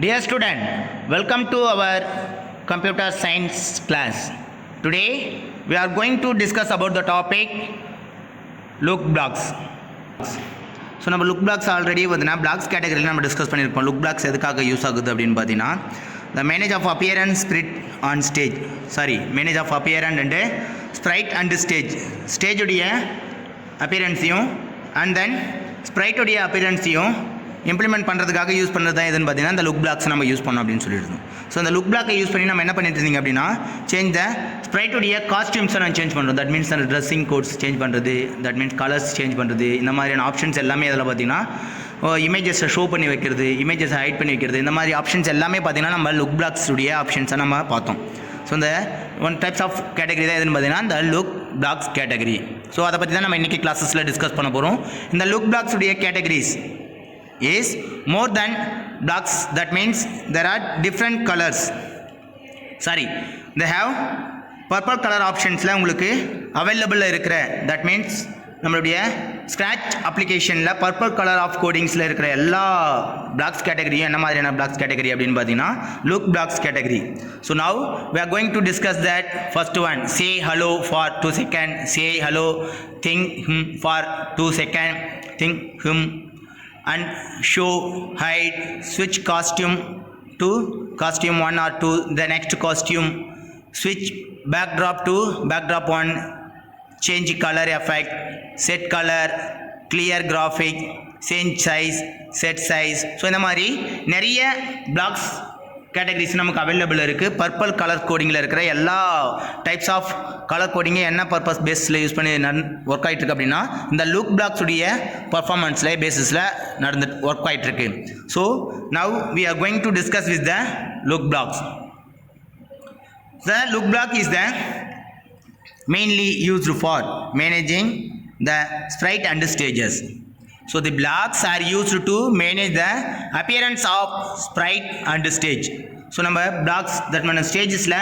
Dear student, welcome to our computer science class. Today we are going to discuss about the topic look blocks. So நம்ம look blocks already பார்த்தீங்கன்னா blocks கேட்டகரியில் நம்ம discuss பண்ணியிருப்போம். Look blocks எதுக்காக use ஆகுது அப்படின்னு பார்த்தீங்கன்னா the manage of appearance spirit on stage manage of apparent and sprite and ஸ்டேஜுடைய அப்பியரன்ஸையும் அண்ட் தென் ஸ்ப்ரைட்டுடைய அப்பியரன்ஸையும் இம்ப்ளிமெண்ட் பண்ணுறதுக்காக யூஸ் பண்ணுறது தான் எதுன்னு பார்த்தீங்கன்னா இந்த லுக் பிளாக்ஸ் நம்ம யூஸ் பண்ணோம் அப்படின்னு சொல்லியிருந்தோம். ஸோ அந்த லுக் பிளாக்கை யூஸ் பண்ணி நம்ம என்ன பண்ணிட்டு இருந்தீங்க அப்படின்னா சேஞ்ச் த ஸ்ப்ரைட்டுடைய காஸ்டியூம்ஸை நான் சேஞ்ச் பண்ணுறோம். தட் மீன்ஸ் அந்த ட்ரெஸ்ஸிங் கோட்ஸ் சேஞ்ச் பண்ணுறது, தட் மீன்ஸ் கலர்ஸ் சேஞ்ச் பண்ணுறது, இந்த மாதிரியான ஆப்ஷன்ஸ் எல்லாமே அதில் பார்த்தீங்கன்னா இமேஜஸை ஷோ பண்ணி வைக்கிறது, இமேஜஸை ஹைட் பண்ணி வைக்கிறது, இந்த மாதிரி ஆப்ஷன்ஸ் எல்லாமே பார்த்தீங்கன்னா நம்ம லுக் பிளாக்ஸுடைய ஆப்ஷன்ஸை நம்ம பார்த்தோம். ஸோ இந்த ஒன் டைப்ஸ் ஆஃப் கேட்டகரி தான் எதுன்னு பார்த்தீங்கன்னா இந்த லுக் பிளாக்ஸ் கேட்டகரி. ஸோ அதை பற்றி தான் நம்ம இன்றைக்கி கிளாஸஸில் டிஸ்கஸ் பண்ண போகிறோம். இந்த லுக் பிளாக்ஸுடைய categories is more than blocks. That means there are different colors. They have purple color options la உங்களுக்கு available இருக்கிற, that means நம்மளுடைய ஸ்க்ராட்ச் அப்ளிகேஷனில் பர்பிள் கலர் ஆஃப் கோடிங்ஸில் இருக்கிற எல்லா பிளாக்ஸ் கேட்டகரியும் என்ன மாதிரியான பிளாக்ஸ் கேட்டகரி அப்படின்னு பார்த்தீங்கன்னா look blocks category. So now we are going to discuss that. First one, say hello for 2 seconds, say hello, think for 2 seconds, think him, and show, hide, switch costume to costume 1 or 2, the next costume, switch backdrop to backdrop 1, change color effect, set color, clear graphic, change size, set size. So இந்த மாதிரி நிறைய blocks categories நமக்கு available இருக்குது. Purple colour கோடிங்கில் இருக்கிற எல்லா types of colour கோடிங்கை என்ன purpose பேஸில் use பண்ணி ஒர்க் ஆகிட்டுருக்கு அப்படின்னா இந்த லுக் பிளாக்ஸுடைய பர்ஃபார்மன்ஸில் பேசிஸில் ஒர்க் ஆகிட்டுருக்கு. So now we are going to discuss with the look blocks. The look block is the mainly used for managing the sprite and stages. So the blocks are used to manage the appearance of sprite and stage. So நம்ம blocks that mean ஸ்டேஜஸில்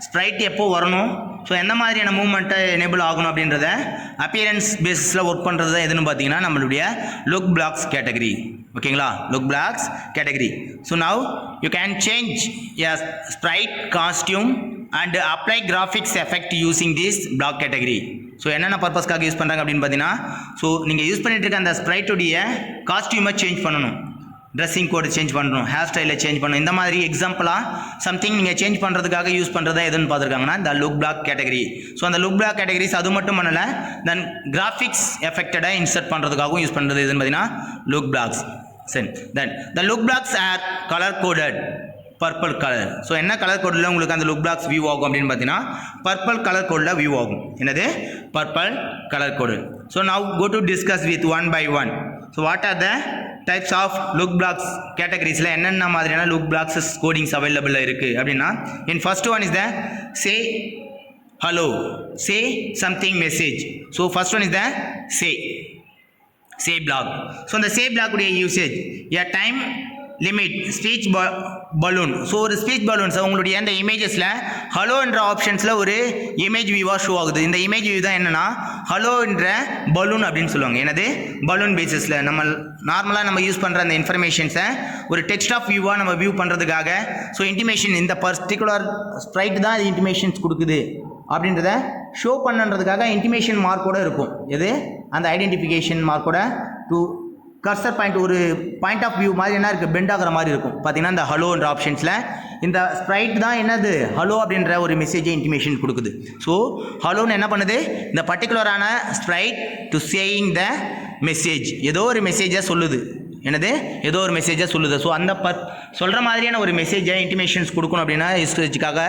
Sprite எப்போ வரணும், so எந்த மாதிரியான மூவ்மெண்ட்டை enable ஆகணும் அப்படின்றத appearance பேஸிஸில் work பண்ணுறது தான் எதுன்னு பார்த்தீங்கன்னா நம்மளுடைய லுக் பிளாக்ஸ் கேட்டகரி. ஓகேங்களா, look blocks category. So now you can change a sprite costume and apply graphics effect using this block category. So என்னென்ன பர்பஸ்க்காக யூஸ் பண்ணுறாங்க அப்படின்னு பார்த்தீங்கன்னா ஸோ நீங்கள் யூஸ் பண்ணிட்டு இருக்க அந்த ஸ்ப்ரைட்டுடைய காஸ்டியூமை சேஞ்ச் பண்ணணும், ட்ரெஸ்ஸிங் கோடு சேஞ்ச் பண்ணணும், ஹேர் ஸ்டைலை சேஞ்ச் பண்ணணும், இந்த மாதிரி எக்ஸாம்பிளாக சம்திங் நீங்கள் சேஞ்ச் பண்ணுறதுக்காக யூஸ் பண்ணுறதா எதுன்னு பார்த்துருக்காங்கன்னா இந்த லுக் பிளாக் கேட்டகரி. ஸோ அந்த லுக் பிளாக் கேட்டகரிஸ் அது மட்டும் பண்ணலை, தென் கிராஃபிக்ஸ் எஃபெக்டடை இன்சர்ட் பண்ணுறதுக்காகவும் யூஸ் பண்ணுறது எதுன்னு பார்த்தீங்கன்னா லுக் பிளாக்ஸ். சரி, then the look blocks are colour coded purple colour. So என்ன கலர் கோடில் உங்களுக்கு அந்த லுக் பிளாக்ஸ் வியூ ஆகும் அப்படின்னு பார்த்தீங்கன்னா பர்பிள் கலர் கோடில் வியூ ஆகும். என்னது? Purple colour code. So now go to discuss with one by one. So what are the types of look blocks கேட்டகரிஸில் என்னென்ன மாதிரியான லுக் பிளாக்ஸஸ் கோடிங்ஸ் அவைலபிளாக இருக்குது அப்படின்னா in first one is the say hello, say something message. So first one is the say block. So அந்த say block உடைய usage a time limit speech balloon. So ஒரு speech balloons உங்களுடைய அந்த இமேஜஸில் ஹலோன்ற ஆப்ஷன்ஸில் ஒரு image வியூவாக show ஆகுது. இந்த image view தான் என்னென்னா ஹலோன்ற பலூன் அப்படின்னு சொல்லுவாங்க. என்னது? பலூன் பேசிஸில் நம்ம நார்மலாக நம்ம யூஸ் பண்ணுற அந்த இன்ஃபர்மேஷன்ஸை ஒரு டெக்ஸ்ட் ஆஃப் வியூவாக நம்ம வியூ பண்ணுறதுக்காக ஸோ இன்டிமேஷன் இந்த பர்டிகுலர் ஸ்ப்ரைட் தான் இது இன்டிமேஷன்ஸ் கொடுக்குது அப்படின்றத ஷோ பண்ணுறதுக்காக இன்டிமேஷன் மார்க்கோட இருக்கும். எது? அந்த ஐடென்டிஃபிகேஷன் மார்க்கோட டு கர்சர் பாயிண்ட் ஒரு பாயிண்ட் ஆஃப் வியூ மாதிரி என்ன இருக்குது, பெண்ட் ஆகிற மாதிரி இருக்கும். பார்த்தீங்கன்னா இந்த ஹலோன்ற ஆப்ஷன்ஸில் இந்த ஸ்ப்ரைட் தான் என்னது ஹலோ அப்படின்ற ஒரு மெசேஜை இன்டிமேஷன் கொடுக்குது. ஸோ ஹலோன்னு என்ன பண்ணுது, இந்த பர்டிகுலரான sprite to saying the message, ஏதோ ஒரு மெசேஜை சொல்லுது. என்னது? ஏதோ ஒரு மெசேஜை சொல்லுது. ஸோ அந்த சொல்கிற மாதிரியான ஒரு மெசேஜை இன்டிமேஷன்ஸ் கொடுக்கணும் அப்படின்னா யூசேஜுக்காக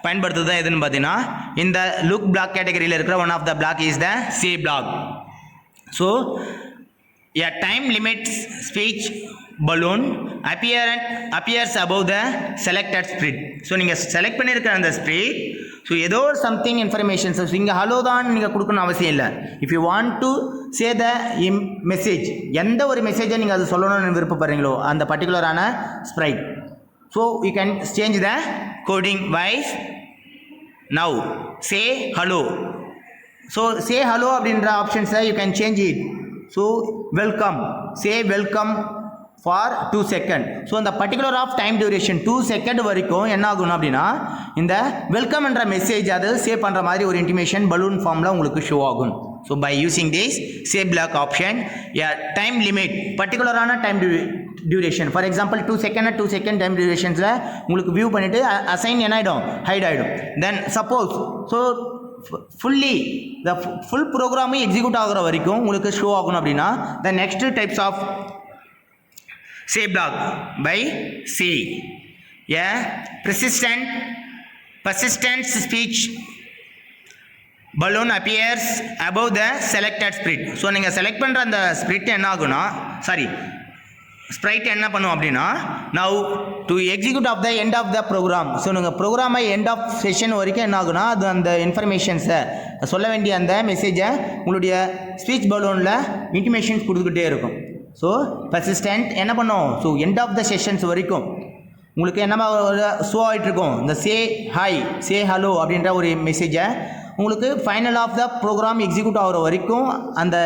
பயன்படுத்துறது தான் எதுன்னு பார்த்தீங்கன்னா இந்த லுக் பிளாக் கேட்டகரியில் இருக்கிற one of the block is the say block. So a time limits speech balloon appears above the selected spread. So நீங்கள் செலக்ட் பண்ணியிருக்கிற அந்த ஸ்ப்ரெட் ஸோ ஏதோ சம்திங் இன்ஃபர்மேஷன்ஸ் இங்கே ஹலோ தான் நீங்கள் கொடுக்கணும் அவசியம் இல்லை. If you want to say the message, எந்த ஒரு மெசேஜை நீங்கள் அது சொல்லணும்னு விருப்பப்படுறீங்களோ அந்த பர்டிகுலரான sprite, so you can change the coding wise. Now say hello. So say hello அப்படின்ற ஆப்ஷன்ஸை you can change it. So welcome, say welcome for 2 seconds. So அந்த particular of time duration 2 second வரைக்கும் என்ன ஆகணும் அப்படின்னா இந்த வெல்கம் என்ற message அது சேவ் பண்ணுற மாதிரி ஒரு இன்டிமேஷன் பலூன் ஃபார்மில் உங்களுக்கு ஷோ ஆகும். So by using this save block option time limit பர்டிகுலரான time duration for example 2 second time டியூரேஷன்ஸில் உங்களுக்கு வியூ பண்ணிவிட்டு அசைன் என்ன ஆகிடும் ஹைட் ஆகிடும். Then suppose so fully the full ப்ரோக்ராமும் எக்ஸிக்யூட் ஆகிற வரைக்கும் உங்களுக்கு ஷோ ஆகணும் அப்படின்னா the next types of say block by C. Persistent speech balloon appears above the selected sprite. So நீங்கள் செலக்ட் பண்ணுற அந்த ஸ்பிரிட் என்ன ஆகுனா ஸ்ப்ரைட் என்ன பண்ணும் அப்படின்னா now to execute of the end of the program. So நீங்கள் ப்ரோக்ராமை எண்ட் ஆஃப் செஷன் வரைக்கும் என்ன ஆகுனா அது அந்த இன்ஃபர்மேஷன்ஸை சொல்ல வேண்டிய அந்த மெசேஜை உங்களுடைய ஸ்பீச் பலூனில் இன்டிமேஷன்ஸ் கொடுத்துக்கிட்டே இருக்கும். ஸோ பர்சிஸ்டன்ட் என்ன பண்ணும் so end of the sessions வரைக்கும் உங்களுக்கு என்ன ஷோ ஆகிட்டுருக்கும் இந்த சே ஹலோ அப்படின்ற ஒரு மெசேஜை உங்களுக்கு final of the program execute ஆகிற வரைக்கும் அந்த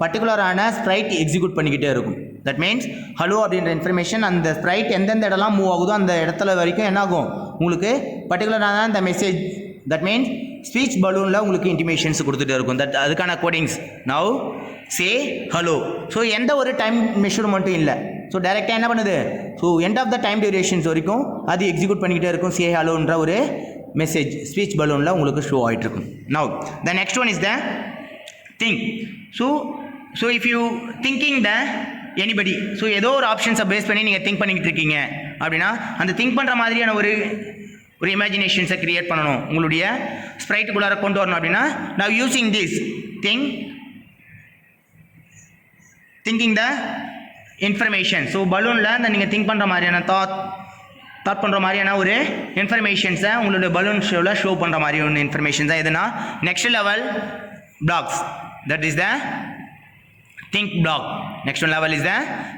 பர்டிகுலரான ஸ்ப்ரைட் எக்ஸிக்யூட் பண்ணிக்கிட்டே இருக்கும். தட் மீன்ஸ் ஹலோ அப்படின்ற இன்ஃபர்மேஷன் அந்த ஸ்ப்ரைட் எந்தெந்த இடம்லாம் மூவ் ஆகுதோ அந்த இடத்துல வரைக்கும் என்ன ஆகும் உங்களுக்கு பர்டிகுலரான அந்த மெசேஜ் தட் மீன்ஸ் ஸ்பீச் பலூனில் உங்களுக்கு இன்டிமேஷன்ஸ் கொடுத்துட்டே இருக்கும். அதுக்கான codings now say hello. So எந்த ஒரு டைம் மெஷர்மெண்ட்டும் இல்லை. ஸோ டைரெக்டாக என்ன பண்ணுது so end of the time durations வரைக்கும் அது எக்ஸிக்யூட் பண்ணிக்கிட்டே இருக்கும். சே ஹலோன்ற ஒரு மெசேஜ் ஸ்பீச் பலூனில் உங்களுக்கு ஷோ ஆகிட்டு இருக்கும். Now the next one is the think. So if you thinking the anybody so ஏதோ ஒரு ஆப்ஷன்ஸை பேஸ் பண்ணி நீங்கள் திங்க் பண்ணிக்கிட்டு இருக்கீங்க அப்படின்னா அந்த திங்க் பண்ணுற மாதிரியான ஒரு இமேஜினேஷன்ஸை க்ரியேட் பண்ணணும் உங்களுடைய ஸ்ப்ரைட்டுக்குள்ளார கொண்டு வரணும் அப்படின்னா நான் using this thinking the information. So பலூனில் அந்த நீங்கள் திங்க் பண்ணுற மாதிரியான தாட் பண்ணுற மாதிரியான ஒரு இன்ஃபர்மேஷன்ஸை உங்களுடைய பலூன் ஷோவில் ஷோ பண்ணுற மாதிரி ஒன்று இன்ஃபர்மேஷன்ஸ் தான் எதுனா next level blocks that is the think block. Next one level is the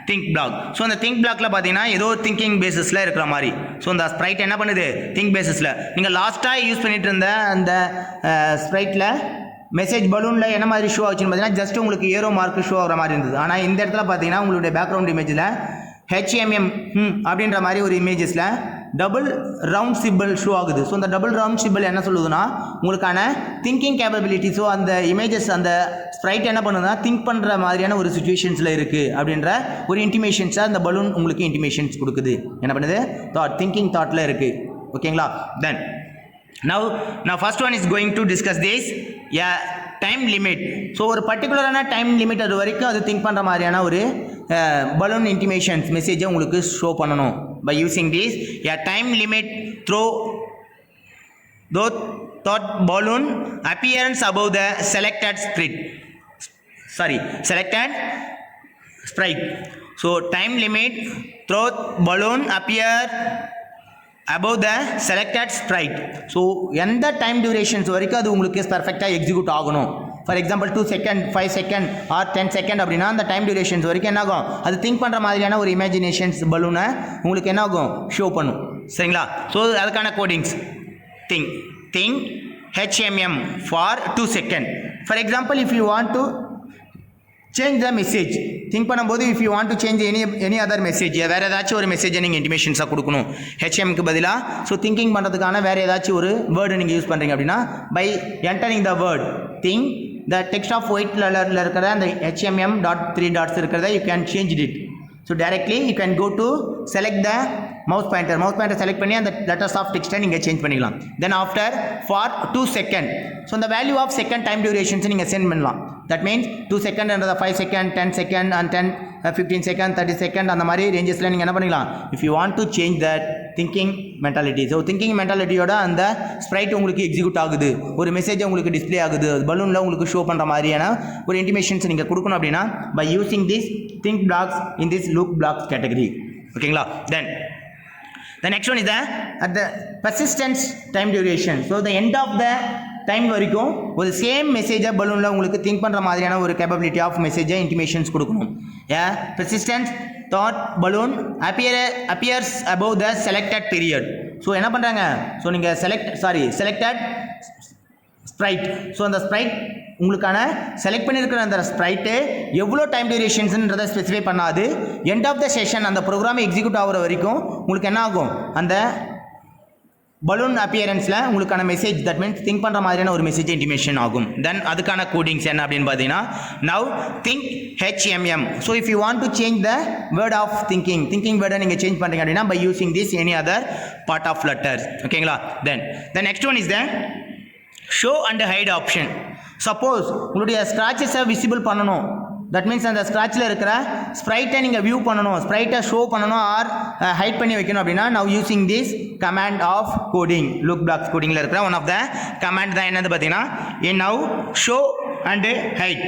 think block. So அந்த திங்க் பிளாக்ல பார்த்தீங்கன்னா ஏதோ திங்கிங் பேசிஸில் இருக்கிற மாதிரி. ஸோ அந்த ஸ்ப்ரைட் என்ன பண்ணுது திங்க் பேசிஸில் நீங்கள் லாஸ்ட்டாக யூஸ் பண்ணிட்டு இருந்த அந்த ஸ்ப்ரைட்டில் மெசேஜ் பலூனில் என்ன மாதிரி ஷோ ஆச்சுன்னு பார்த்தீங்கன்னா ஜஸ்ட் உங்களுக்கு ஏரோ மார்க் ஷோ ஆகிற மாதிரி இருந்தது. ஆனால் இந்த இடத்துல பார்த்தீங்கன்னா உங்களுடைய பேக்ரவுண்ட் இமேஜில் HMM அப்படின்ற மாதிரி ஒரு இமேஜஸில் டபுள் ரவுண்ட் சிம்பிள் ஷோ ஆகுது. ஸோ அந்த டபுள் ரவுண்ட் சிம்பிள் என்ன சொல்லுதுன்னா உங்களுக்கான திங்கிங் கேப்பபிலிட்டி. ஸோ அந்த இமேஜஸ் அந்த ஸ்ப்ரைட் என்ன பண்ணுதுன்னா திங்க் பண்ணுற மாதிரியான ஒரு சுச்சுவேஷன்ஸில் இருக்குது அப்படின்ற ஒரு இன்டிமேஷன்ஸாக அந்த பலூன் உங்களுக்கு இன்டிமேஷன்ஸ் கொடுக்குது. என்ன பண்ணுது திங்கிங் தாட்டில் இருக்குது. ஓகேங்களா. தென் now first one is going to discuss this time limit. So ஒரு பர்டிகுலரான டைம் லிமிட் அது வரைக்கும் அது திங்க் பண்ணுற மாதிரியான ஒரு பலூன் இன்டிமேஷன்ஸ் மெசேஜை உங்களுக்கு ஷோ பண்ணணும் by using this time limit through thought balloon appearance above the selected sprite. So time limit throw balloon appear above the selected sprite. So எந்த டைம் டியூரேஷன்ஸ் வரைக்கும் அது உங்களுக்கு பர்ஃபெக்டாக எக்ஸிக்யூட் ஆகணும். For example 2 second 5 second or 10 second அப்படின்னா அந்த time durations வரைக்கும் என்ன ஆகும் அது திங்க் பண்ணுற மாதிரியான ஒரு இமேஜினேஷன்ஸ் பலூனை உங்களுக்கு என்ன ஆகும் ஷோ பண்ணும். சரிங்களா. ஸோ அதுக்கான codings think HMM for 2 seconds. For example, if you want to change the message, think பண்ணும்போது if you want to change any other message, வேறு ஏதாச்சும் ஒரு மெசேஜை நீங்கள் இன்டிமேஷன்ஸாக கொடுக்கணும் HMக்கு பதிலாக. ஸோ திங்கிங் பண்ணுறதுக்கான வேறு ஏதாச்சும் ஒரு வேர்டு நீங்கள் யூஸ் பண்ணுறீங்க அப்படின்னா by entering the word think the text of white கலரில் இருக்கிற அந்த HMM.3 டாட்ஸ் இருக்கிறத you can change it. So directly you can go to select the mouse pointer select பண்ணி அந்த லெட்டர்ஸ் ஆஃப் டெக்ஸ்ட்டை நீங்கள் சேஞ்ச் பண்ணிக்கலாம். Then after for 2 second so அந்த value of second time durations நீங்கள் சென்ட் பண்ணலாம். That means 2 second 5 second 10 second and 15 second 30 second அந்த மாதிரி ரேஞ்சஸில் நீங்கள் என்ன பண்ணிக்கலாம் if you want to change that thinking mentality. So thinking மென்டாலிட்டியோட அந்த ஸ்ப்ரைட் உங்களுக்கு எக்ஸிக்யூட் ஆகுது, ஒரு மெசேஜ் உங்களுக்கு டிஸ்பிளே ஆகுது, பலூனில் உங்களுக்கு ஷோ பண்ணுற மாதிரியான ஒரு இன்டிமேஷன்ஸ் நீங்கள் கொடுக்கணும் அப்படின்னா by using this think blocks in this look blocks category. ஓகேங்களா. Then the next one is the persistence time duration. So the end of the time வரைக்கும் ஒரு சேம் மெசேஜை பலூனில் உங்களுக்கு திங்க் பண்ணுற மாதிரியான ஒரு கேப்பபிலிட்டி ஆஃப் மெசேஜை இன்டிமேஷன்ஸ் கொடுக்கணும். persistence thought balloon appears above the selected period. So என்ன பண்ணுறாங்க ஸோ நீங்கள் செலக்டட் ஸ்ப்ரைட். ஸோ அந்த ஸ்ப்ரைட் உங்களுக்கான செலக்ட் பண்ணியிருக்கிற அந்த ஸ்ப்ரைட்டு எவ்வளோ டைம் டியூரேஷன்ஸ்ன்றதை ஸ்பெசிஃபை பண்ணாது. எண்ட் ஆஃப் த செஷன் அந்த ப்ரோக்ராம் எக்ஸிக்யூட் ஆகிற வரைக்கும் உங்களுக்கு என்ன ஆகும், அந்த பலூன் அப்பியரன்ஸில் உங்களுக்கான மெசேஜ், தட் மீன்ஸ் திங்க் பண்ணுற மாதிரியான ஒரு மெசேஜ் இன்டிமேஷன் ஆகும். தென் அதுக்கான கோடிங்ஸ் என்ன அப்படின்னு பார்த்தீங்கன்னா, now think HMM. So if you want to change the word of thinking வேர்டை நீங்கள் சேஞ்ச் பண்ணுறீங்க அப்படின்னா by using this any other part of letters. ஓகேங்களா. Then the next one is the show and hide option. Suppose உங்களுடைய ஸ்க்ராச்சஸை visible பண்ணணும், that means அந்த ஸ்க்ராட்சில் இருக்கிற ஸ்ப்ரைட்டை நீங்கள் வியூ பண்ணணும், ஸ்ப்ரைட்டை ஷோ பண்ணணும் ஆர் ஹைட் பண்ணி வைக்கணும் அப்படின்னா now using this command of coding. Look blocks கோடிங்கில் இருக்கிற ஒன் ஆஃப் த கமாண்ட் தான் என்னது பார்த்தீங்கன்னா in now show and hide.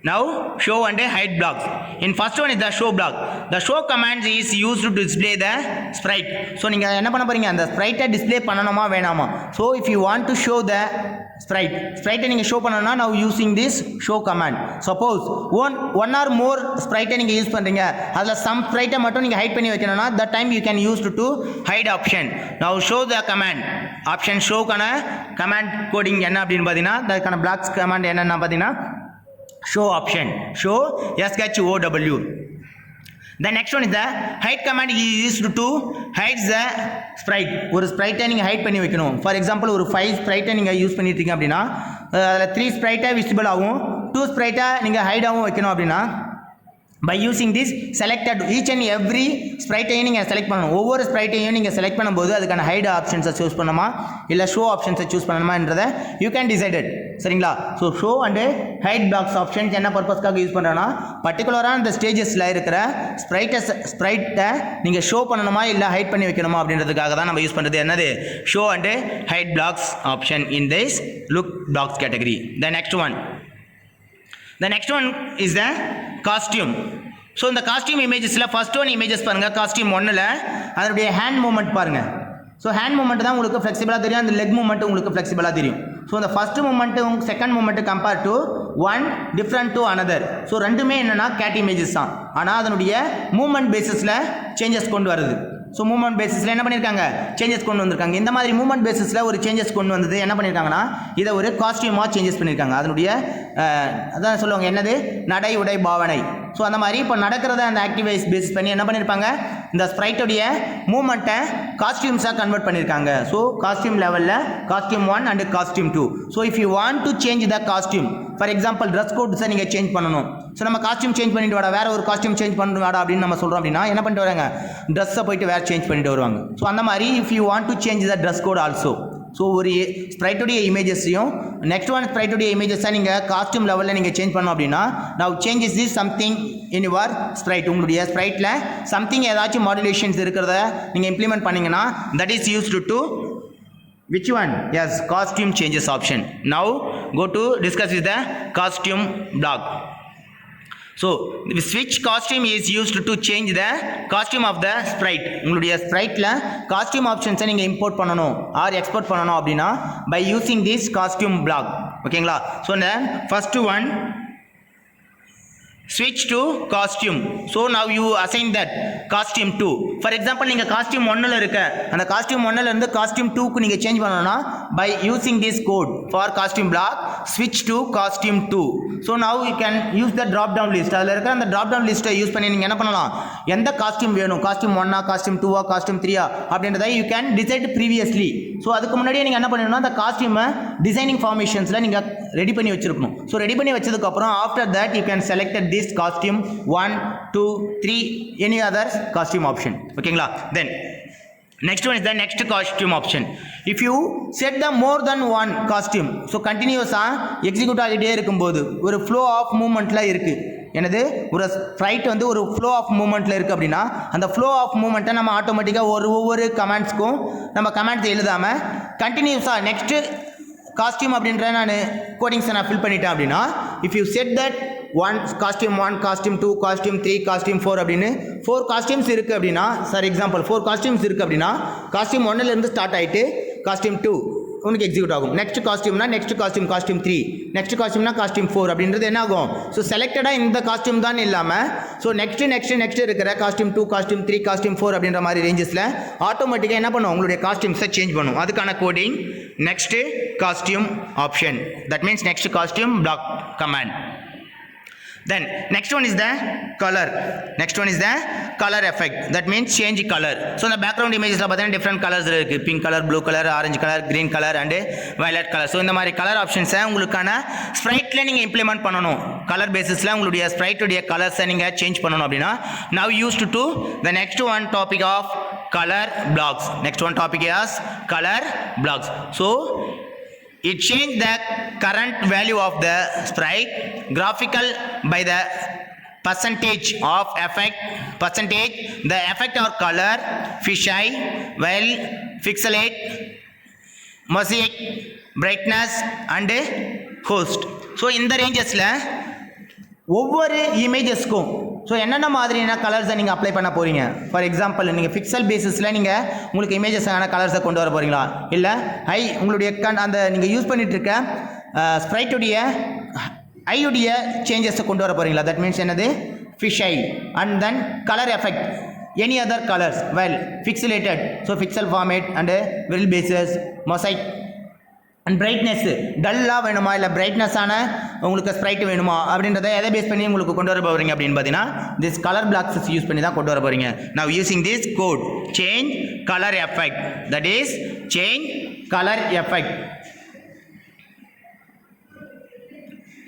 Now show and hide blocks. In first one is the show block. The show command is used to display the sprite. So நீங்கள் என்ன பண்ண போறீங்க, அந்த ஸ்ப்ரைட்டை display பண்ணணுமா வேணாமா. So if you want to show the ஸ்ப்ரைட்டை நீங்கள் show பண்ணணும்னா now using this show command. Suppose one or more ஸ்ப்ரைட்டை நீங்கள் யூஸ் பண்ணுறீங்க, அதில் சம் ஸ்ப்ரைட்டை மட்டும் நீங்கள் ஹைட் பண்ணி வைக்கணும்னா that time you can use to hide option. Now show the command. Option ஷோக்கான கமாண்ட் கோடிங் என்ன அப்படின்னு பார்த்தீங்கன்னா, அதுக்கான பிளாக்ஸ் கமாண்ட் என்னென்னா பார்த்தீங்கன்னா show option. Show SHOW. The next one is the hide command is used to hide the sprite. ஒரு ஸ்ப்ரைட்டை நீங்கள் height பண்ணி வைக்கணும். ஃபார் எக்ஸாம்பிள் ஒரு 5 ஸ்ப்ரைட்டை நீங்கள் யூஸ் பண்ணியிருக்கீங்க அப்படின்னா அதில் 3 ஸ்ப்ரைட்டை விசிபிள் ஆகும், 2 ஸ்ப்ரைட்டை நீங்கள் ஹைடாகவும் வைக்கணும் அப்படின்னா by using this selected each and every ஸ்ப்ரைட்டையும் நீங்கள் செலக்ட் பண்ணணும். ஒவ்வொரு ஸ்ப்ரைட்டையும் நீங்கள் செலக்ட் பண்ணும்போது அதுக்கான ஹைட் ஆப்ஷன்ஸை சூஸ் பண்ணணுமா இல்லை ஷோ ஆப்ஷன்ஸை சூஸ் பண்ணணுமான்றதை யூ கேன் டிசைடட். சரிங்களா. So show and hide blocks options என்ன பர்பஸ்க்காக யூஸ் பண்ணுறோன்னா, பர்டிகுலராக இந்த ஸ்டேஜஸில் இருக்கிற ஸ்ப்ரைட்டை நீங்கள் ஷோ பண்ணணுமா இல்லை ஹைட் பண்ணி வைக்கணுமா அப்படின்றதுக்காக தான் நம்ம யூஸ் பண்ணுறது என்னது, show and hide blocks option in this look blocks category. The next one is the costume. So இந்த காஸ்டியூம் இமேஜஸில் ஃபர்ஸ்ட் ஒன் இமேஜஸ் பாருங்கள். காஸ்டியூம் 1ல் அதனுடைய ஹேண்ட் மூமெண்ட் பாருங்கள். ஸோ ஹேண்ட் மூமெண்ட் தான் உங்களுக்கு ஃப்ளெக்சிபிளாக தெரியும், அந்த லெக் மூமெண்ட் உங்களுக்கு ஃப்ளெக்சிபிளாக தெரியும். ஸோ இந்த first moment second moment compare to one different to another. So ரெண்டுமே என்னென்னா கேட் இமேஜஸ் தான், ஆனால் அதனுடைய மூமெண்ட் பேசிஸில் சேஞ்சஸ் கொண்டு வருது. ஸோ மூமெண்ட் பேசிஸில் என்ன பண்ணியிருக்காங்க, சேஞ்சஸ் கொண்டு வந்திருக்காங்க. இந்த மாதிரி மூமெண்ட் பேசிஸில் ஒரு சேஞ்சஸ் கொண்டு வந்தது என்ன பண்ணியிருக்காங்கன்னா, இதை ஒரு காஸ்டியூமாக சேஞ்சஸ் பண்ணியிருக்காங்க. அதனுடைய அதான் சொல்லுவாங்க என்னது, நடை உடை பாவனை. ஸோ அந்த மாதிரி இப்போ நடக்கிறத அந்த ஆக்டிவைஸ் பேசிஸ் பண்ணி என்ன பண்ணியிருப்பாங்க, இந்த ஸ்ப்ரைட்டுடைய மூமெண்ட்டை காஸ்டியூம்ஸாக கன்வெர்ட் பண்ணியிருக்காங்க. So costume level costume 1 and costume 2. So if you want to change the costume, for example dress கோட்ஸை நீங்கள் சேஞ்ச் பண்ணணும். ஸோ நம்ம காஸ்டியூம் சேஞ்ச் பண்ணிட்டு வாடா, வேறு ஒரு காஸ்டியூம் சேஞ்ச் பண்ணிட்டு வாடா அப்படின்னு நம்ம சொல்கிறோம் அப்படின்னா என்ன பண்ணிட்டு வராங்க, ட்ரெஸ்ஸை போயிட்டு வேறு சேஞ்ச் பண்ணிட்டு வருவாங்க. ஸோ அந்த மாதிரி if you want to change the dress code also, so ஒரு ஸ்ப்ரைட்டுடைய இமேஜஸையும் நெக்ஸ்ட் ஒன் ஸ்ப்ரைட்டுடைய இமேஜஸை நீங்கள் காஸ்டியூம் லெவலில் நீங்கள் சேஞ்ச் பண்ணோம் அப்படின்னா now changes this something in your Sprite. உங்களுடைய ஸ்ப்ரைட்டில் சம்திங் ஏதாச்சும் மாடுலேஷன்ஸ் இருக்கிறத நீங்கள் இம்ப்ளிமெண்ட் பண்ணிங்கன்னா that is used to which one? Yes, costume changes option. Now go to discuss with the costume block. So switch costume is used to change the costume of the sprite. உங்களுடைய ஸ்ப்ரைட்டில் costume ஆப்ஷன்ஸை நீங்கள் import பண்ணணும் are export பண்ணணும் அப்படின்னா by using this costume block. ஓகேங்களா. So இந்த first one switch to costume. So now you assign that costume 2. For example நீங்கள் costume 1ல இருக்க அந்த costume 1ல இருந்து costume 2க்கு நீங்கள் சேஞ்ச் பண்ணணும்னா by using this code for costume block switch to costume 2. So now you can use the drop down list. அதில் இருக்கிற அந்த drop down list யூஸ் பண்ணி நீங்கள் என்ன பண்ணலாம், எந்த காஸ்டியூம் வேணும், காஸ்டியூம் 1ஆ காஸ்டியூம் 2ஆ காஸ்டியூம் 3ஆ அப்படின்றத you can decide previously. So அதுக்கு முன்னாடியே நீங்கள் என்ன பண்ணணும்னா அந்த காஸ்டியூமை டிசைனிங் ஃபார்மேஷன்ஸில் நீங்கள் ரெடி பண்ணி வச்சிருக்கணும். ஸோ ரெடி பண்ணி வச்சதுக்கப்புறம் after that you can selected this costume 1 2 3 any other costume option. ஓகேங்களா. then next one is the next costume option. if you set the more than one costume, so continuously execute ஆகிட்டே இருக்கும்போது ஒரு flow of movementல இருக்கு, எனது ஒரு Sprite வந்து ஒரு flow of மூமெண்ட்டில் இருக்குது அப்படின்னா அந்த ஃப்ளோ ஆஃப் மூமெண்ட்டை நம்ம ஆட்டோமேட்டிக்காக ஒவ்வொரு கமெண்ட்ஸ்க்கும் நம்ம கமெண்ட்ஸ் எழுதாமல் கண்டினியூஸாக நெக்ஸ்ட்டு காஸ்டியூம் அப்படின்ற நான் கோடிங்ஸை நான் ஃபில் பண்ணிட்டேன் அப்படின்னா if you said that costume 1 costume 2 costume 3 costume 4 அப்படின்னு 4 காஸ்டியூம்ஸ் இருக்குது அப்படின்னா ஃபார் எக்ஸாம்பிள் 4 காஸ்டியூம்ஸ் இருக்குது அப்படின்னா காஸ்டியூம் 1லேருந்து ஸ்டார்ட் ஆகிட்டு காஸ்டியூம் 2 உனக்கு எக்ஸிக்யூட் ஆகும். நெக்ஸ்ட் காஸ்டியூம்னா நெக்ஸ்ட் காஸ்டியூம் காஸ்டியூம் 3, நெக்ஸ்ட் காஸ்டியூம்னா காஸ்டியூம் 4 அப்படின்றது என்ன ஆகும்? ஸோ செலக்டடாக இந்த காஸ்டியூம் தான் இல்லாமல் ஸோ நெக்ஸ்ட் இருக்கிற காஸ்டியூம் 2, காஸ்டியூம் 3, காஸ்டியூம் 4 அப்படின்ற மாதிரி ரேஞ்சஸில் ஆட்டோமேட்டிக்காக என்ன பண்ணும்? உங்களுடைய காஸ்டியூம்ஸை சேஞ்ச் பண்ணும். அதுக்கான coding next costume option. That means next costume block command. Then next one is the color. Next one is the color effect. That means change color. So in the background images la pathina different colors irukku, pink color, blue color, orange color, green color and violet color. So இந்த மாதிரி color options உங்களுக்கான sprite ல நீங்க implement பண்ணனும். color basis ல உங்களுடைய sprite உடைய colors நீங்க change பண்ணனும் அப்படினா now used to the next one topic of color blocks. Next one topic is color blocks. So it changed the current value of the sprite graphical by the percentage of effect, the effect or color, fisheye, well, pixelate, mosaic, brightness and host. So in the ranges la ஒவ்வொரு இமேஜஸ்க்கும் so என்னென்ன மாதிரியான கலர்ஸை நீங்கள் apply பண்ண போகிறீங்க. For example நீங்கள் pixel பேசிஸில் நீங்கள் உங்களுக்கு இமேஜஸான கலர்ஸை கொண்டு வர போகிறீங்களா, இல்லை உங்களுடைய அந்த நீங்கள் யூஸ் பண்ணிகிட்டு இருக்க ஸ்ப்ரைட்டுடைய ஐயுடைய சேஞ்சஸை கொண்டு வர போகிறீங்களா. தட் மீன்ஸ் என்னது? Fish eye and then colour effect, any other colours, whirl pixelated, so pixel format and whirl phases, mosaic and brightness டல்லாக வேணுமா இல்லை பிரைட்னஸான உங்களுக்கு ஸ்ப்ரைட் வேணுமா அப்படின்றத எதை பேஸ் பண்ணி உங்களுக்கு கொண்டு வர போகிறீங்க அப்படின்னு பார்த்தீங்கன்னா திஸ் கலர் பிளாக்ஸஸ் யூஸ் பண்ணி தான் கொண்டு வர போகிறீங்க. Now using this code change colour effect, that is change colour effect,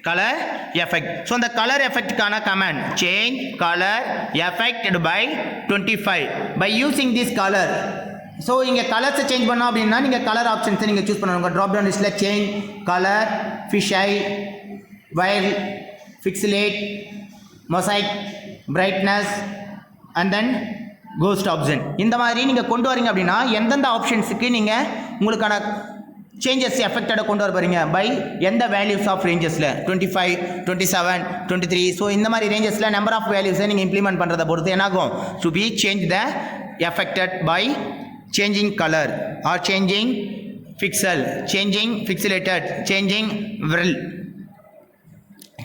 colour effect. So அந்த கலர் எஃபெக்டுக்கான command change colour effect by 25 by using this colour. So இங்கே கலர்ஸை சேஞ்ச் பண்ணோம் அப்படின்னா நீங்கள் கலர் ஆப்ஷன்ஸை நீங்கள் சூஸ் பண்ணணும். உங்கள் ட்ராப் டவுன் லிஸ்ட்டில் change colour, fish eye, whirl, pixelate, mosaic, brightness and then ghost option. இந்த மாதிரி நீங்கள் கொண்டு வரீங்க அப்படின்னா எந்தெந்த ஆப்ஷன்ஸுக்கு நீங்கள் உங்களுக்கான சேஞ்சஸ் எஃபெக்டடாக கொண்டு வர போகிறீங்க பை எந்த வேல்யூஸ் ஆஃப் ரேஞ்சஸில் 25, 27, 23. ஸோ இந்த மாதிரி ரேஞ்சஸில் நம்பர் ஆஃப் வேல்யூஸை நீங்கள் இம்ப்ளிமெண்ட் பண்ணுறதை பொறுத்து என்னாகும்? To be change the effected by changing color or changing pixel, changing pixelated, changing viral,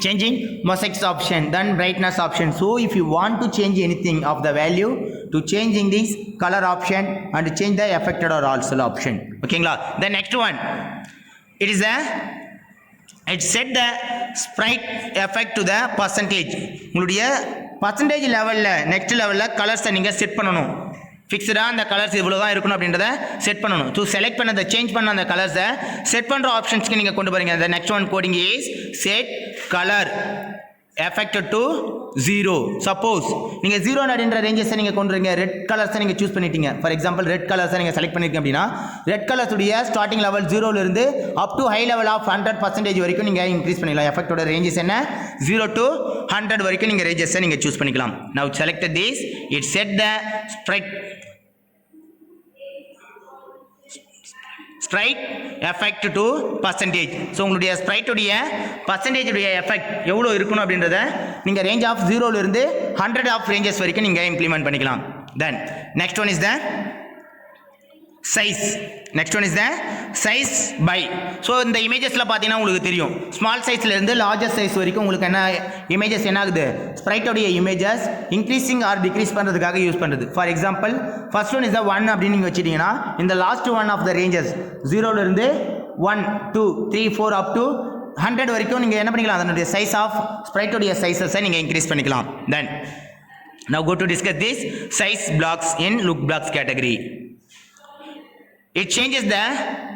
changing mosaics option, then brightness option. So if you want to change anything of the value, to changing this color option and change the affected or also option. Okay la. The next one, it is it set the sprite effect to the percentage. உங்களுடைய percentage லெவலில் next லெவலில் கலர்ஸை நீங்கள் set பண்ணணும். ஃபிக்ஸ்டாக அந்த colours இவ்வளோ தான் இருக்கணும் அப்படின்றத செட் பண்ணணும். ஸோ செலக்ட் பண்ண அந்த சேஞ்ச் பண்ண அந்த கலர்ஸை செட் பண்ணுற ஆப்ஷன்ஸ்க்கு நீங்கள் கொண்டு போகிறீங்க. அந்த next one coding is set colour affected to 0. Suppose நீங்கள் 0 அப்படின்ற ரேஞ்சஸை நீங்கள் கொண்டு வரீங்க, ரெட் கலர்ஸை நீங்கள் சூஸ் பண்ணிட்டீங்க. ஃபார் எக்ஸாம்பிள் ரெட் கலர்ஸை நீங்கள் செலக்ட் பண்ணியிருக்கீங்க அப்படின்னா ரெட் கலர்ஸுடைய ஸ்டார்டிங் லெவல் 0லேருந்து up to high level of 100% வரைக்கும் நீங்கள் இன்க்ரீஸ் பண்ணிக்கலாம். எஃபெக்டோட ரேஞ்சஸ் என்ன? 0 to 100 வரைக்கும் நீங்கள் ரேஞ்சஸை நீங்கள் சூஸ் பண்ணிக்கலாம். Now selected this, it set the sprite effect to percentage. So உங்களுடைய ஸ்ப்ரைட்டுடைய பர்சன்டேஜுடைய எஃபெக்ட் எவ்வளோ இருக்கணும் அப்படின்றத நீங்கள் ரேஞ்ச் ஆஃப் 0லேருந்து 100 ஆஃப் ரேஞ்சஸ் வரைக்கும் நீங்கள் இம்ப்ளிமெண்ட் பண்ணிக்கலாம். Then next one is the size. Next one is the size by. So இந்த இமேஜஸில் பார்த்தீங்கன்னா உங்களுக்கு தெரியும் ஸ்மால் சைஸ்லேருந்து லார்ஜஸ்ட் சைஸ் வரைக்கும் உங்களுக்கு என்ன இமேஜஸ் என்ன ஆகுது? ஸ்ப்ரைட்டோடைய இமேஜஸ் இன்க்ரீஸிங் ஆர் டிக்ரீஸ் பண்ணுறதுக்காக யூஸ் பண்ணுறது. For example first one is the 1 அப்படின்னு நீங்கள் வச்சுட்டிங்கன்னா இந்த last one of the ranges 0லேருந்து 1, 2, 3, 4 அப் டு 100 வரைக்கும் நீங்கள் என்ன பண்ணிக்கலாம்? அதனுடைய சைஸ் ஆஃப் ஸ்ப்ரைட்டோடைய சைஸஸை நீங்கள் இன்க்ரீஸ் பண்ணிக்கலாம். தென் now go to discuss this size blocks in look blocks category. It changes the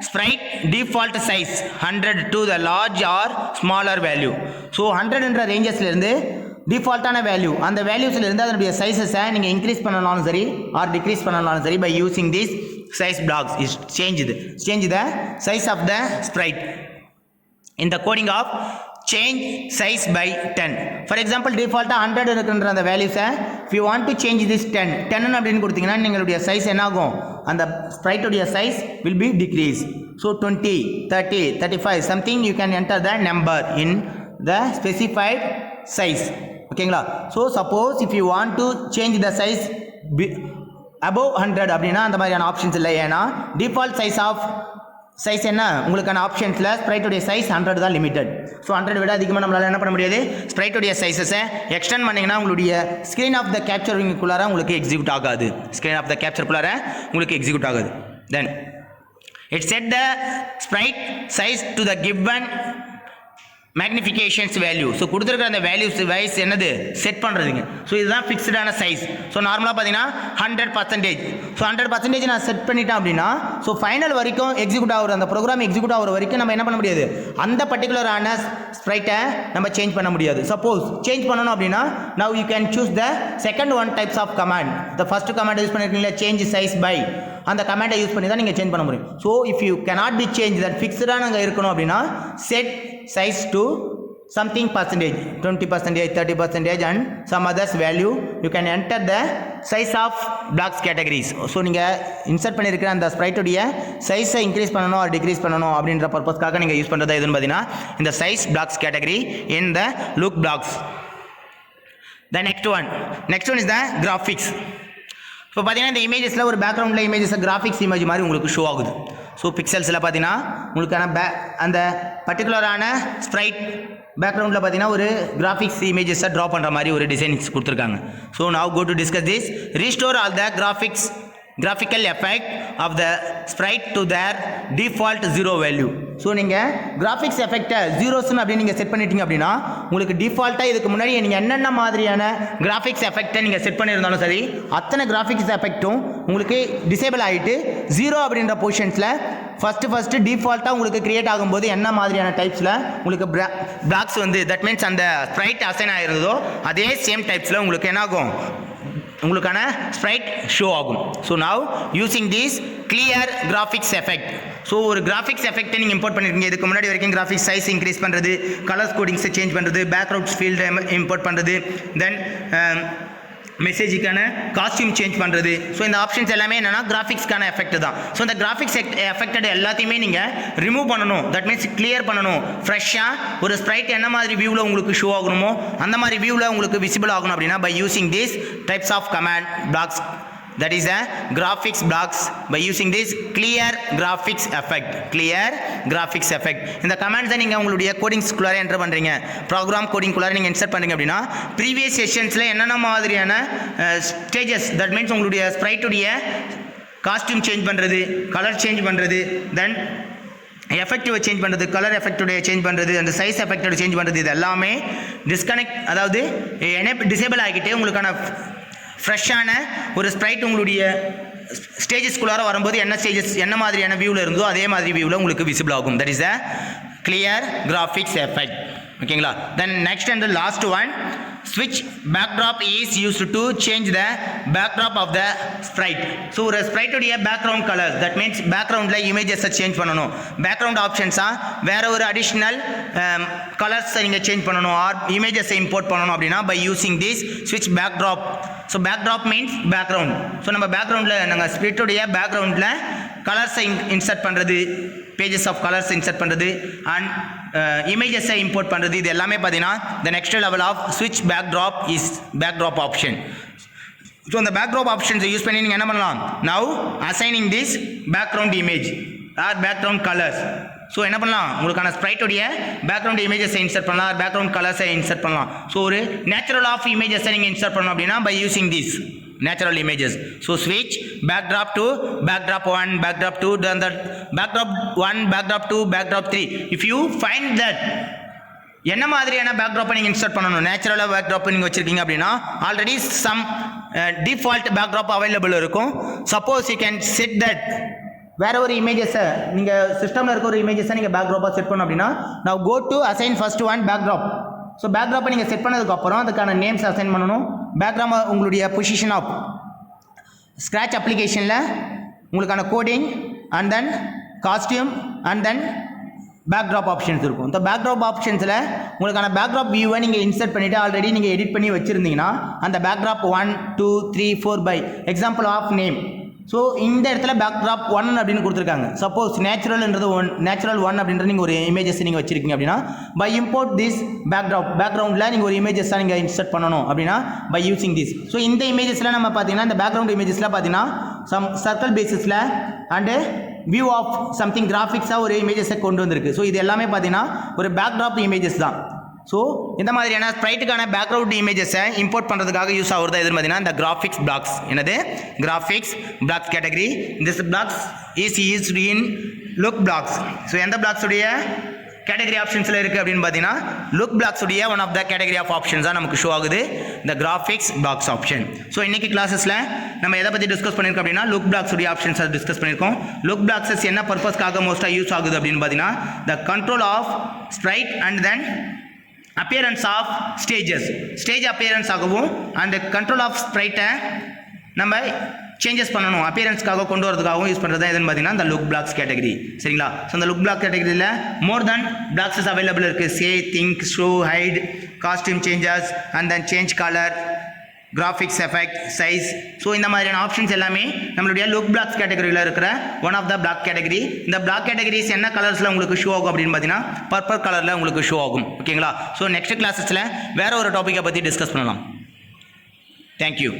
sprite default size 100 to the large or smaller value. So 100 என்ற ரேஞ்சஸ்லேருந்து டிஃபால்ட்டான value அந்த வேல்யூஸ்லேருந்து அதனுடைய சைஸஸை நீங்கள் இன்க்ரீஸ் பண்ணனாலும் சரி ஆர் டிக்ரீஸ் பண்ணனாலும் சரி by using this size blocks is change the size of the sprite in the coding of change size by 10. For example default 100 இருக்குன்ற அந்த வேல்யூஸை if you want to change this 10 அப்படின்னு கொடுத்தீங்கன்னா நீங்களுடைய size என்ன ஆகும்? அந்த ஸ்ப்ரைட்டுடைய size will be decrease. So 20, 30, 35 something you can enter the number in the specified size. ஓகேங்களா? So suppose if you want to change the size above 100 அப்படின்னா அந்த மாதிரியான options இல்லை. ஏன்னா டிஃபால்ட் சைஸ் ஆஃப் சைஸ் என்ன உங்களுக்கான ஆப்ஷன்ஸில் ஸ்ப்ரைட்டுடைய சைஸ் 100 தான் limited. So 100 விட அதிகமாக நம்மளால் என்ன பண்ண முடியாது, ஸ்ப்ரைட்டுடைய சைஸஸை எக்ஸ்டெண்ட் பண்ணிங்கன்னா உங்களுடைய ஸ்க்ரீன் ஆஃப் த கேப்சருக்குள்ளார உங்களுக்கு எக்ஸிக்யூட் ஆகாது. ஸ்க்ரீன் ஆஃப் த கேப்சருக்குள்ளார உங்களுக்கு எக்ஸிக்யூட் ஆகாது. தென் it set the sprite size to the given magnifications value. So கொடுத்துருக்கிற அந்த வேல்யூஸ் வைஸ் என்னது செட் பண்ணுறதுங்க. ஸோ இதுதான் ஃபிக்ஸ்டான சைஸ். ஸோ நார்மலாக பார்த்தீங்கன்னா 100%. ஸோ 100% நான் செட் பண்ணிட்டேன் அப்படின்னா ஸோ ஃபைனல் வரைக்கும் எக்ஸிக்யூட் ஆகிற அந்த ப்ரோக்ராம் எக்ஸிக்யூட் ஆகிற வரைக்கும் நம்ம என்ன பண்ண முடியாது, அந்த பர்டிகுலரான ஸ்ப்ரைட்டை நம்ம சேஞ்ச் பண்ண முடியாது. சப்போஸ் சேஞ்ச் பண்ணணும் அப்படின்னா now you can choose the second one types of command. the first command use பண்ணிருக்கீங்களா, change size by, அந்த கமாண்டை யூஸ் பண்ணி தான் நீங்கள் சேஞ்ச் பண்ண முடியும். So if you cannot be changed that ஃபிக்ஸ்டாக நாங்கள் இருக்கணும் அப்படின்னா set size to something percentage 20%, 30% and some others value you can enter the size of blocks categories. So நீங்கள் இன்சர்ட் பண்ணியிருக்கிற அந்த ஸ்ப்ரைட்டுடைய சைஸை இன்க்ரீஸ் பண்ணணும் ஆர் டிக்ரீஸ் பண்ணணும் அப்படின்ற பர்பஸ்க்காக நீங்கள் யூஸ் பண்ணுறது எதுன்னு பார்த்தீங்கன்னா இந்த size blocks category in the look blocks. the next one is the graphics. இப்போ பார்த்தீங்கன்னா இந்த இமேஜஸில் ஒரு பேக்ரவுண்டில் இமேஜஸ் கிராஃபிக்ஸ் இமேஜ் மாதிரி உங்களுக்கு ஷோ ஆகுது. ஸோ பிக்சல்ஸில் பார்த்தீங்கன்னா உங்களுக்கான அந்த பர்டிகுலரான ஸ்ப்ரைட் பேக்ரவுண்டில் பார்த்தீங்கன்னா ஒரு கிராஃபிக்ஸ் இமேஜஸை ட்ரா பண்ணுற மாதிரி ஒரு டிசைன்ஸ் கொடுத்துருக்காங்க. So now go to discuss this. Restore all the graphical effect of the sprite to their default 0 value. So நீங்கள் கிராஃபிக்ஸ் எஃபெக்டை ஜீரோஸ்னு அப்படின்னு நீங்கள் செட் பண்ணிட்டீங்க அப்படின்னா உங்களுக்கு டிஃபால்ட்டாக இதுக்கு முன்னாடி நீங்கள் என்னென்ன மாதிரியான கிராஃபிக்ஸ் எஃபெக்டை நீங்கள் செட் பண்ணியிருந்தாலும் சரி அத்தனை கிராஃபிக்ஸ் எஃபெக்ட்டும் உங்களுக்கு டிசேபிள் ஆகிட்டு 0 அப்படின்ற பொசிஷன்ஸில் ஃபஸ்ட்டு டிஃபால்ட்டாக உங்களுக்கு கிரியேட் ஆகும்போது என்ன மாதிரியான டைப்ஸில் உங்களுக்கு பிளாக்ஸ் வந்து தட் மீன்ஸ் அந்த ஸ்ப்ரைட் அசைன் ஆகிருந்ததோ அதே சேம் டைப்ஸில் உங்களுக்கு என்ன ஆகும், உங்களுக்கான ஸ்ப்ரைட் ஷோ ஆகும். So now using this clear graphics effect. So ஒரு கிராஃபிக்ஸ் எஃபெக்ட்டை நீங்கள் இம்போர்ட் பண்ணியிருக்கீங்க. இதுக்கு முன்னாடி வரைக்கும் கிராஃபிக்ஸ் சைஸ் இன்க்ரீஸ் பண்ணுறது, கலர்ஸ் கோடிங்ஸை சேஞ்ச் பண்ணுறது, பேக்ரவுண்ட்ஸ் ஃபீல்டை இம்போர்ட் பண்ணுறது, தென் மெசேஜுக்கான காஸ்டியூம் சேஞ்ச் பண்ணுறது. ஸோ இந்த ஆப்ஷன்ஸ் எல்லாமே என்னென்னா கிராஃபிக்ஸ்க்கான எஃபெக்ட் தான். ஸோ இந்த கிராஃபிக்ஸ் எஃபெக்டட் எல்லாத்தையுமே நீங்கள் ரிமூவ் பண்ணணும். தட் மீன்ஸ் கிளியர் பண்ணணும். ஃப்ரெஷ்ஷாக ஒரு ஸ்ப்ரைட் என்ன மாதிரி வியூவில் உங்களுக்கு ஷோ ஆகணுமோ அந்த மாதிரி வியூவில் உங்களுக்கு விசிபிள் ஆகணும் அப்படின்னா by using this types of command blocks, that is a graphics blocks by using this clear graphics effect. இந்த கமாண்ட்ஸை நீங்கள் உங்களுடைய கோடிங்ஸ்குள்ளார என்டர் பண்ணுறீங்க, ப்ரோக்ராம் கோடிங்குள்ளார நீங்கள் இன்சர்ட் பண்ணுறீங்க அப்படின்னா ப்ரீவியஸ் செஷன்ஸில் என்னென்ன மாதிரியான ஸ்டேஜஸ் தட் மீன்ஸ் உங்களுடைய ஸ்ப்ரைட்டுடைய காஸ்டியூம் சேஞ்ச் பண்ணுறது, கலர் சேஞ்ச் பண்ணுறது, தென் எஃபெக்டிவை சேஞ்ச் பண்ணுறது, கலர் எஃபெக்டுடைய சேஞ்ச் பண்ணுறது, அந்த சைஸ் எஃபெக்டோட சேஞ்ச் பண்ணுறது, இது எல்லாமே டிஸ்கனெக்ட் அதாவது டிசேபிள் ஆகிட்டு உங்களுக்கான ஃப்ரெஷ்ஷான ஒரு ஸ்ப்ரைட் உங்களுடைய ஸ்டேஜஸ்குள்ளார வரும்போது என்ன ஸ்டேஜஸ் என்ன மாதிரியான வியூவில் இருந்தோ அதே மாதிரி வியூவில் உங்களுக்கு விசிபிள் ஆகும். That is the clear graphics effect. ஓகேங்களா? Then next and last one, ஸ்விட்ச் backdrop is used to change the backdrop of the sprite. So ஒரு ஸ்ப்ரைட்டுடைய பேக்ரவுண்ட் கலர் தட் மீன்ஸ் பேக்ரவுண்டில் இமேஜஸை சேஞ்ச் பண்ணணும். பேக்ரவுண்ட் ஆப்ஷன்ஸாக வேறு ஒரு அடிஷ்னல் கலர்ஸை நீங்கள் சேஞ்ச் பண்ணணும் ஆர் இமேஜஸை இம்போர்ட் பண்ணணும் அப்படின்னா பை யூசிங் திஸ் ஸ்விட்ச் backdrop. So backdrop means background. So நம்ம பேக்ரவுண்டில் நாங்கள் ஸ்ப்ரைட்டுடைய பேக்ரவுண்டில் கலர்ஸை இன்சர்ட் பண்ணுறது, பேஜஸ் ஆஃப் கலர்ஸ் இன்சர்ட் பண்ணுறது அண்ட் இமேஜஸை இம்போர்ட் பண்ணுறது, இது எல்லாமே பார்த்தீங்கன்னா த நெக்ஸ்ட் லெவல் ஆஃப் ஸ்விட்ச் backdrop is backdrop option. So அந்த பேக்ட்ராப் ஆப்ஷன்ஸை யூஸ் பண்ணி நீங்கள் என்ன பண்ணலாம், now assigning this background image R background colours. So என்ன பண்ணலாம், உங்களுக்கான ஸ்ப்ரைட்டுடைய பேக்ரவுண்ட் இமேஜஸை இன்சர்ட் பண்ணலாம், பேக்ரவுண்ட் கலர்ஸை இன்சர்ட் பண்ணலாம். ஸோ ஒரு நேச்சுரல் ஆஃப் இமேஜஸை நீங்கள் இன்சர்ட் பண்ணணும் அப்படின்னா by using this natural images. So switch backdrop to backdrop 1, backdrop 2, then the backdrop 1, backdrop 2, backdrop 3. If you find that என்ன மாதிரியான பேக்ட்ராப்பை நீங்கள் இன்சர்ட் பண்ணணும், நேச்சுரலாக பேக்ட்ராப் நீங்கள் வச்சுருக்கீங்க அப்படின்னா already some default backdrop available இருக்கும். Suppose you can set that வேறு ஒரு இமேஜஸை நீங்கள் சிஸ்டமில் இருக்க ஒரு இமேஜஸை நீங்கள் பேக்ட்ராப்பாக செட் பண்ணணும் அப்படின்னா நான் go to assign first one backdrop. So பேக்ட்ராப்பை நீங்கள் செட் பண்ணதுக்கப்புறம் அதுக்கான நேம்ஸ் அசைன் பண்ணணும். பேக்ட்ராப் உங்களுடைய பொசிஷன் ஆஃப் ஸ்க்ராட்ச் அப்ளிகேஷனில் உங்களுக்கான coding and then costume and then backdrop options இருக்கும். இந்த பேக்ட்ராப் ஆப்ஷன்ஸில் உங்களுக்கான பேக்ட்ராப் வியூவை நீங்கள் இன்சர்ட் பண்ணிவிட்டு ஆல்ரெடி நீங்கள் எடிட் பண்ணி வச்சுருந்தீங்கன்னா அந்த backdrop 1, 2, 3, 4 by example of name. So இந்த இடத்துல பேக்ட்ராப் 1 அப்படின்னு கொடுத்துருக்காங்க. சப்போஸ் நேச்சுரல்ன்றது நேச்சுரல் 1 அப்படின்ற நீங்கள் ஒரு இமேஜஸ் நீங்கள் வச்சிருக்கீங்க அப்படின்னா பை இம்போர்ட் திஸ் பேக்ரவுண்டில் நீங்கள் ஒரு இமேஜஸாக நீங்கள் இன்சர்ட் பண்ணணும் அப்படின்னா பை யூசிங் திஸ். ஸோ இந்த இமேஜஸில் நம்ம பார்த்தீங்கன்னா இந்த பேக்ரவுண்ட் இமேஜஸில் பார்த்தீங்கன்னா சம் சர்க்கிள் பேசிஸில் அண்டு வியூ ஆஃப் சம்திங் கிராஃபிக்ஸாக ஒரு இமேஜஸை கொண்டு வந்திருக்கு. ஸோ இது எல்லாமே பார்த்தீங்கன்னா ஒரு பேக்ட்ராப் இமேஜஸ் தான். ஸோ இந்த மாதிரியான ஸ்ப்ரைட்டுக்கான பேக்ரவுண்ட் இமேஜஸை இம்போர்ட் பண்ணுறதுக்காக யூஸ் ஆகுறது எதுன்னு பார்த்தீங்கன்னா இந்த கிராஃபிக்ஸ் பிளாக்ஸ். என்னது graphics blocks category. This blocks is used in look blocks. So எந்த பிளாக்ஸுடைய கேட்டகரி ஆப்ஷன்ஸில் இருக்குது அப்படின்னு பார்த்தீங்கன்னா லுக் பிளாக்ஸுடைய one of the category of options தான் நமக்கு ஷோ ஆகுது இந்த கிராஃபிக்ஸ் பிளாக்ஸ் ஆப்ஷன். ஸோ இன்றைக்கி கிளாஸஸில் நம்ம எதை பற்றி டிஸ்கஸ் பண்ணியிருக்கோம் அப்படின்னா லுக் பிளாக்ஸுடைய ஆப்ஷன்ஸை டிஸ்கஸ் பண்ணியிருக்கோம். லுக் பிளாக்ஸஸ் என்ன பர்பஸ்க்காக மோஸ்ட்டாக யூஸ் ஆகுது அப்படின்னு பார்த்தீங்கன்னா the control of sprite and then appearance of stages, stage appearance ஆகவும் and control of sprite நம்ம சேஞ்சஸ் பண்ணணும் appearanceக்காக கொண்டு வரதுக்காகவும் யூஸ் பண்ணுறது எதுன்னு பார்த்தீங்கன்னா இந்த லுக் பிளாக்ஸ் கேட்டகரி. சரிங்களா? ஸோ இந்த லுக் பிளாக் கேட்டகரியில் மோர் தென் பிளாக்ஸஸ் அவைலபிள் இருக்குது. Say, think, show, hide, costume changes and then change colour, graphics effect, size. So இந்த மாதிரியான ஆப்ஷன்ஸ் எல்லாமே நம்மளுடைய லுக் பிளாக்ஸ் கேட்டகரியில் இருக்கிற one of the block category. இந்த பிளாக் கேட்டகரிஸ் என்ன கலர்ஸில் உங்களுக்கு ஷோ ஆகும் அப்படின்னு பார்த்தீங்கன்னா பர்பிள் கலரில் உங்களுக்கு ஷோ ஆகும். ஓகேங்களா? ஸோ நெக்ஸ்ட் கிளாஸஸில் வேறு ஒரு டாப்பிக்கை பற்றி டிஸ்கஸ் பண்ணலாம். தேங்க்யூ.